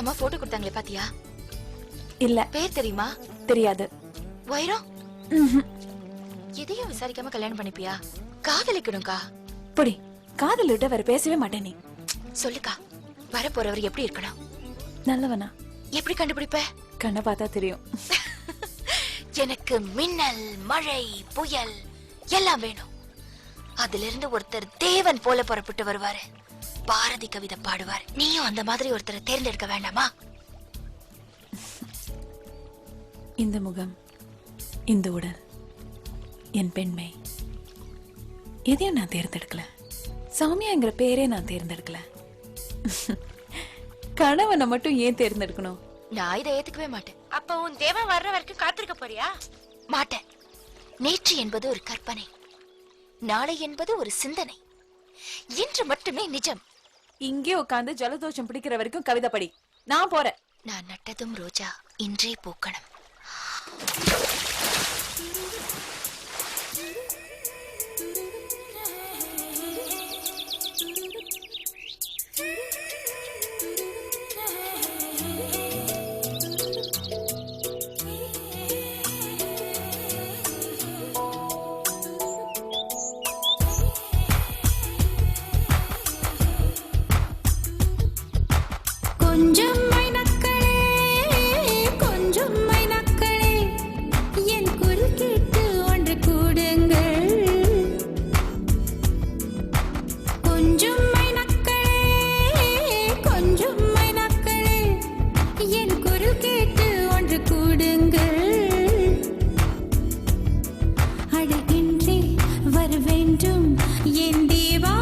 அம்மா போட்டோ கொடுத்தாங்களே பாத்தியா? இல்ல. பேர் தெரியுமா? தெரியாது. வைரம்? எதையும் விசாரிக்காம கல்யாணம் பண்ணிப்பியா? காதலிக்கணும்க்கா. புடி, காதல் விட்ட வேற பேசவே மாட்டேன். நீ சொல்லுக்கா, வர போறவர் எப்படி இருக்கணும்? நல்லவனா? எப்படி கண்டுபிடிப்ப? கண்ணை பார்த்தா தெரியும். எனக்கு மின்னல், மழை, புயல் எல்லாம் வேணும். அதுல இருந்து ஒருத்தர் தேவன் போல புறப்பட்டு வருவாரு, பாரதி கவிதை பாடுவார். நீயும் அந்த மாதிரி ஒருத்தரை தேர்ந்தெடுக்க வேண்டாமா? இந்த முகம், இந்த உடல், என் பெண்மை, எதையும் நான் தேர்ந்தெடுக்கல. சௌமியாங்கிற பேரே நான் தேர்ந்தெடுக்கல. கணவனை மட்டும் ஏன் தேர்ந்தெடுக்கணும்? நான் இதை ஏத்துக்கவே மாட்டேன். அப்ப உன் தேவன் வர்ற வரைக்கும் காத்திருக்க போறியா? மாட்டேன். நேற்று என்பது ஒரு கற்பனை, நாளை என்பது ஒரு சிந்தனை, இன்று மட்டுமே நிஜம். இங்கே உட்கார்ந்து ஜலதோஷம் பிடிக்கிற வரைக்கும் கவிதை படி. நான் போறேன். நான் நட்டதும் ரோஜா இன்றே பூக்கணும். கொஞ்சம் மைனக்களே, கொஞ்சம் மைனக்களே, என் குரல் கேட்டு ஒன்று கூடுங்கள். கொஞ்சம் மைனக்களே, கொஞ்சம் மைனக்களே, என் குரல் கேட்டு ஒன்று கூடுங்கள். அழகின்றே வர வேண்டும் என் தேவா.